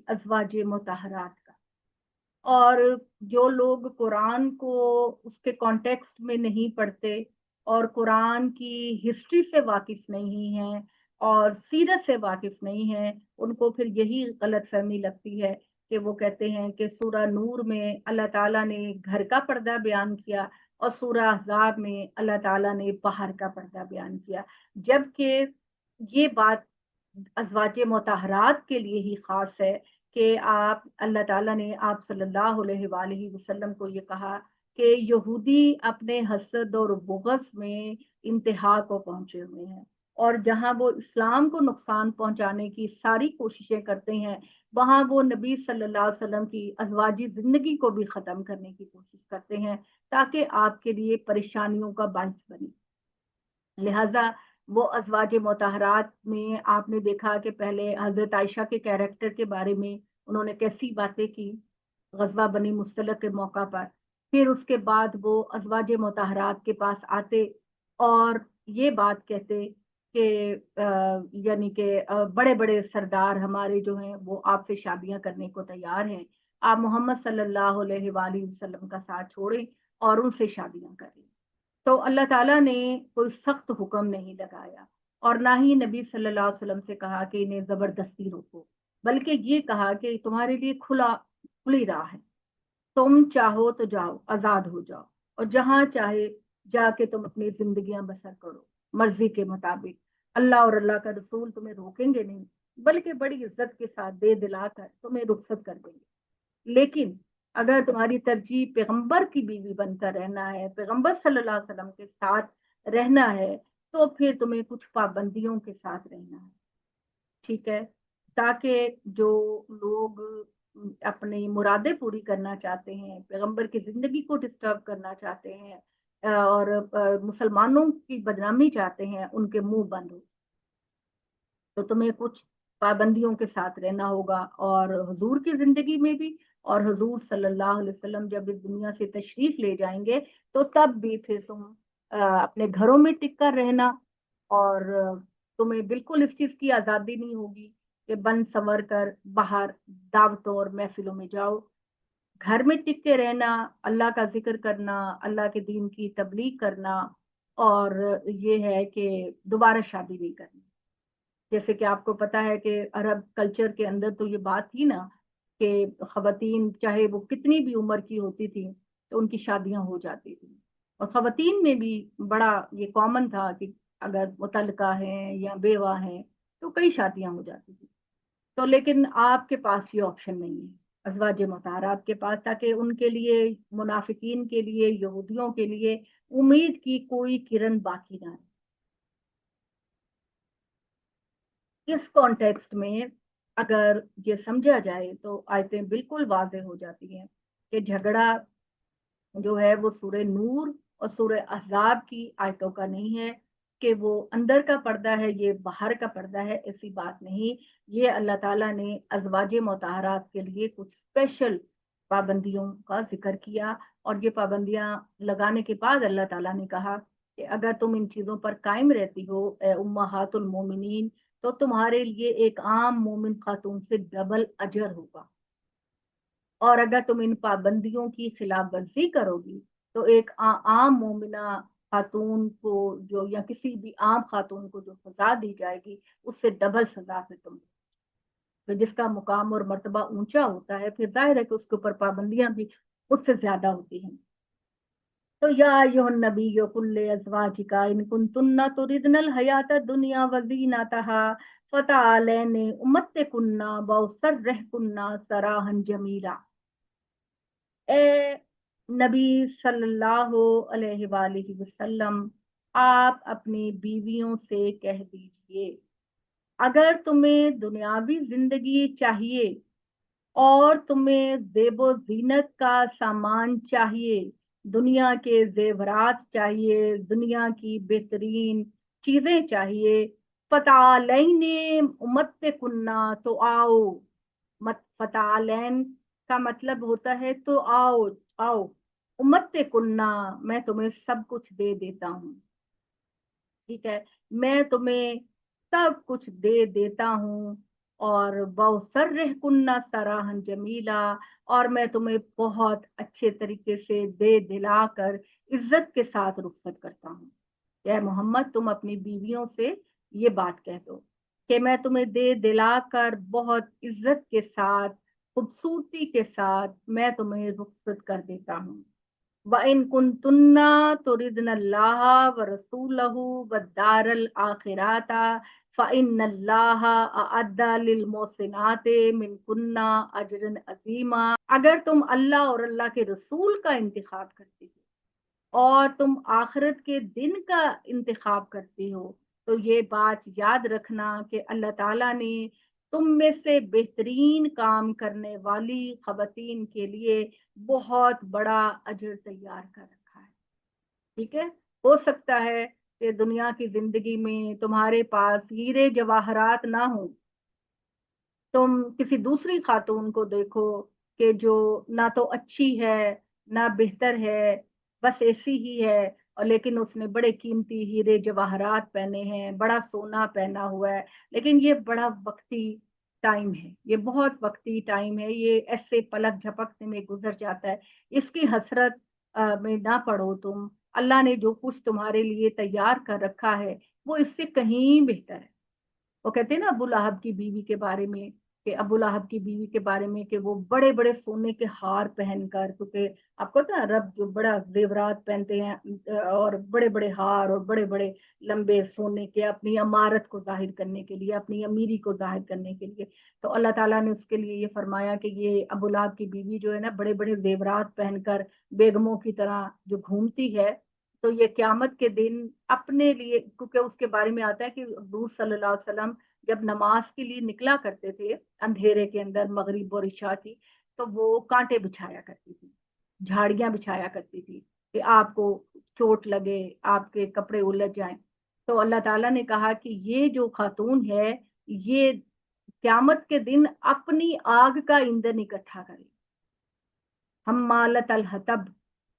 ازواج مطہرات کا، اور جو لوگ قرآن کو اس کے کانٹیکسٹ میں نہیں پڑھتے اور قرآن کی ہسٹری سے واقف نہیں ہیں اور سیرت سے واقف نہیں ہیں، ان کو پھر یہی غلط فہمی لگتی ہے کہ وہ کہتے ہیں کہ سورہ نور میں اللہ تعالیٰ نے گھر کا پردہ بیان کیا اور سورہ احزاب میں اللہ تعالیٰ نے باہر کا پردہ بیان کیا، جبکہ یہ بات ازواج مطہرات کے لیے ہی خاص ہے کہ آپ اللہ تعالیٰ نے آپ صلی اللہ علیہ وآلہ وسلم کو یہ کہا کہ یہودی اپنے حسد اور بغض میں انتہا کو پہنچے ہوئے ہیں، اور جہاں وہ اسلام کو نقصان پہنچانے کی ساری کوششیں کرتے ہیں، وہاں وہ نبی صلی اللہ علیہ وسلم کی ازواجی زندگی کو بھی ختم کرنے کی کوشش کرتے ہیں تاکہ آپ کے لیے پریشانیوں کا باعث بنے۔ لہذا وہ ازواج مطہرات میں آپ نے دیکھا کہ پہلے حضرت عائشہ کے کیریکٹر کے بارے میں انہوں نے کیسی باتیں کی غزوہ بنی مصطلق کے موقع پر، پھر اس کے بعد وہ ازواج مطہرات کے پاس آتے اور یہ بات کہتے کہ یعنی کہ بڑے بڑے سردار ہمارے جو ہیں وہ آپ سے شادیاں کرنے کو تیار ہیں، آپ محمد صلی اللہ علیہ وآلہ وسلم کا ساتھ چھوڑیں اور ان سے شادیاں کریں۔ تو اللہ تعالیٰ نے کوئی سخت حکم نہیں لگایا اور نہ ہی نبی صلی اللہ علیہ وسلم سے کہا کہ انہیں زبردستی روکو، بلکہ یہ کہا کہ تمہارے لیے کھلی راہ ہے، تم چاہو تو جاؤ، آزاد ہو جاؤ اور جہاں چاہے جا کے تم اپنی زندگیاں بسر کرو مرضی کے مطابق، اللہ اور اللہ کا رسول تمہیں روکیں گے نہیں، بلکہ بڑی عزت کے ساتھ دے دلا کر تمہیں رخصت کر دیں گے۔ لیکن اگر تمہاری ترجیح پیغمبر کی بیوی بن کر رہنا ہے، پیغمبر صلی اللہ علیہ وسلم کے ساتھ رہنا ہے، تو پھر تمہیں کچھ پابندیوں کے ساتھ رہنا ہے، ٹھیک ہے، تاکہ جو لوگ اپنی مرادیں پوری کرنا چاہتے ہیں، پیغمبر کی زندگی کو ڈسٹرب کرنا چاہتے ہیں اور مسلمانوں کی بدنامی چاہتے ہیں، ان کے منہ بند ہو، تو تمہیں کچھ پابندیوں کے ساتھ رہنا ہوگا، اور حضور کی زندگی میں بھی، اور حضور صلی اللہ علیہ وسلم جب اس دنیا سے تشریف لے جائیں گے تو تب بھی پھر تم اپنے گھروں میں ٹک کر رہنا، اور تمہیں بالکل اس چیز کی آزادی نہیں ہوگی کہ بن سنور کر باہر دعوتوں اور محفلوں میں جاؤ۔ گھر میں ٹک کے رہنا، اللہ کا ذکر کرنا، اللہ کے دین کی تبلیغ کرنا، اور یہ ہے کہ دوبارہ شادی نہیں کرنی۔ جیسے کہ آپ کو پتا ہے کہ عرب کلچر کے اندر تو یہ بات تھی نا کہ خواتین چاہے وہ کتنی بھی عمر کی ہوتی تھی تو ان کی شادیاں ہو جاتی تھی، اور خواتین میں بھی بڑا یہ کامن تھا کہ اگر متعلقہ ہیں یا بیوہ ہیں تو کئی شادیاں ہو جاتی تھی۔ تو لیکن آپ کے پاس یہ آپشن نہیں ہے ازواج مطہرات کے پاس، تاکہ ان کے لیے، منافقین کے لیے، یہودیوں کے لیے امید کی کوئی کرن باقی نہ رہے۔ اس کانٹیکسٹ میں اگر یہ سمجھا جائے تو آیتیں بالکل واضح ہو جاتی ہیں کہ جھگڑا جو ہے وہ سورہ نور اور سورہ احزاب کی آیتوں کا نہیں ہے کہ وہ اندر کا پردہ ہے، یہ باہر کا پردہ ہے، ایسی بات نہیں۔ یہ اللہ تعالیٰ نے ازواج مطہرات کے لیے کچھ اسپیشل پابندیوں کا ذکر کیا، اور یہ پابندیاں لگانے کے بعد اللہ تعالیٰ نے کہا کہ اگر تم ان چیزوں پر قائم رہتی ہو اے امہات المومنین، تو تمہارے لیے ایک عام مومن خاتون سے ڈبل اجر ہوگا، اور اگر تم ان پابندیوں کی خلاف ورزی کرو گی تو ایک عام مومنہ خاتون کو جو، یا کسی بھی عام خاتون کو جو سزا دی جائے گی اس سے ڈبل سزا سے تم، تو جس کا مقام اور مرتبہ اونچا ہوتا ہے پھر ظاہر ہے کہ اس کے اوپر پابندیاں بھی اس سے زیادہ ہوتی ہیں۔ تو یا ایھا النبی قل لازواجک ان کنتن تردن الحیات الدنیا وزینتها فتعالین امتعکن واسرحکن سراحا جمیلا۔ اے نبی صلی اللہ علیہ وآلہ وسلم، آپ اپنی بیویوں سے کہہ دیجئے اگر تمہیں دنیاوی زندگی چاہیے اور تمہیں زیب و زینت کا سامان چاہیے، دنیا کے زیورات چاہیے، دنیا کی بہترین چیزیں چاہیے، فتعالین امتعکن، تو آؤ، فتعالین کا مطلب ہوتا ہے تو آؤ، آؤ، امتعکن، میں تمہیں سب کچھ دے دیتا ہوں، ٹھیک ہے، میں تمہیں سب کچھ دے دیتا ہوں، اور بَوْسَرِّحْ کُنَّ سَرَاحًا جَمِیلًا، اور میں تمہیں بہت اچھے طریقے سے دے دلا کر عزت کے ساتھ رخصت کرتا ہوں۔ اے محمد تم اپنی بیویوں سے یہ بات کہہ دو کہ میں تمہیں دے دلا کر بہت عزت کے ساتھ، خوبصورتی کے ساتھ میں تمہیں رخصت کر دیتا ہوں۔ وَإِن كُنتُنَّ تُرِدْنَ اللَّهَ وَرَسُولَهُ وَالدَّارَ الْآخِرَةَ فَإِنَّ اللَّهَ أَعَدَّ لِلْمُحْسِنَاتِ مِنكُنَّ أَجْرًا عَظِيمًا۔ اگر تم اللہ اور اللہ کے رسول کا انتخاب کرتی ہو اور تم آخرت کے دن کا انتخاب کرتی ہو تو یہ بات یاد رکھنا کہ اللہ تعالیٰ نے تم میں سے بہترین کام کرنے والی خواتین کے لیے بہت بڑا اجر تیار کر رکھا ہے۔ ٹھیک ہے، ہو سکتا ہے کہ دنیا کی زندگی میں تمہارے پاس ہیرے جواہرات نہ ہوں، تم کسی دوسری خاتون کو دیکھو کہ جو نہ تو اچھی ہے نہ بہتر ہے، بس ایسی ہی ہے، اور لیکن اس نے بڑے قیمتی ہیرے جواہرات پہنے ہیں، بڑا سونا پہنا ہوا ہے، لیکن یہ بڑا وقتی ٹائم ہے، یہ بہت وقتی ٹائم ہے، یہ ایسے پلک جھپکنے میں گزر جاتا ہے۔ اس کی حسرت میں نہ پڑو تم، اللہ نے جو کچھ تمہارے لیے تیار کر رکھا ہے وہ اس سے کہیں بہتر ہے۔ وہ کہتے ہیں نا ابو لہب کی بیوی کے بارے میں، کہ ابو لہب کی بیوی کے بارے میں کہ وہ بڑے بڑے سونے کے ہار پہن کر، کیونکہ آپ کو پتا ہے رب جو بڑا زیورات پہنتے ہیں اور بڑے بڑے ہار اور بڑے بڑے لمبے سونے کے، اپنی امارت کو ظاہر کرنے کے لیے، اپنی امیری کو ظاہر کرنے کے لیے، تو اللہ تعالیٰ نے اس کے لیے یہ فرمایا کہ یہ ابو لہب کی بیوی جو ہے نا بڑے بڑے زیورات پہن کر بیگموں کی طرح جو گھومتی ہے، تو یہ قیامت کے دن اپنے لیے، کیونکہ اس کے بارے میں آتا ہے کہ حضور صلی اللہ علیہ وسلم جب نماز کے لیے نکلا کرتے تھے اندھیرے کے اندر مغرب اور عشاء کی، تو وہ کانٹے بچھایا کرتی تھی، جھاڑیاں بچھایا کرتی تھی کہ آپ کو چوٹ لگے، آپ کے کپڑے الجھ جائیں۔ تو اللہ تعالیٰ نے کہا کہ یہ جو خاتون ہے یہ قیامت کے دن اپنی آگ کا ایندھن اکٹھا کرے، حمالۃ الحطب،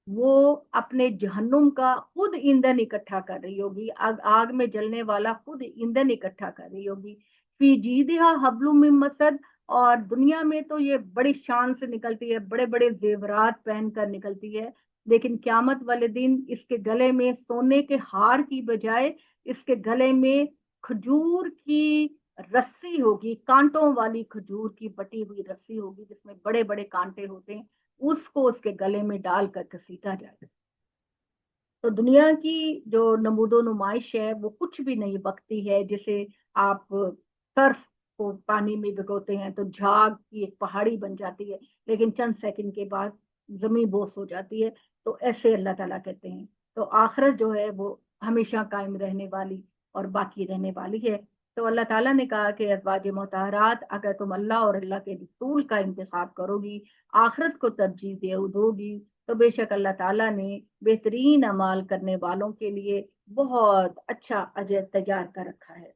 وہ اپنے جہنم کا خود ایندھن اکٹھا کر رہی ہوگی، آگ میں جلنے والا خود ایندھن اکٹھا کر رہی ہوگی، فی جیدہا حبل من مسد، اور دنیا میں تو یہ بڑی شان سے نکلتی ہے، بڑے بڑے زیورات پہن کر نکلتی ہے، لیکن قیامت والے دن اس کے گلے میں سونے کے ہار کی بجائے اس کے گلے میں کھجور کی رسی ہوگی، کانٹوں والی کھجور کی بٹی ہوئی رسی ہوگی جس میں بڑے بڑے کانٹے ہوتے ہیں، اس کو اس کے گلے میں ڈال کر گھسیٹا جائے۔ تو دنیا کی جو نمود و نمائش ہے وہ کچھ بھی نہیں بکتی ہے، جیسے آپ سرف کو پانی میں بھگوتے ہیں تو جھاگ کی ایک پہاڑی بن جاتی ہے، لیکن چند سیکنڈ کے بعد زمین بوس ہو جاتی ہے، تو ایسے اللہ تعالیٰ کہتے ہیں۔ تو آخرت جو ہے وہ ہمیشہ قائم رہنے والی اور باقی رہنے والی ہے۔ تو اللہ تعالیٰ نے کہا کہ ازواج مطہرات، اگر تم اللہ اور اللہ کے رسول کا انتخاب کرو گی، آخرت کو ترجیح دو گی، تو بے شک اللہ تعالیٰ نے بہترین اعمال کرنے والوں کے لیے بہت اچھا اجر تیار کر رکھا ہے۔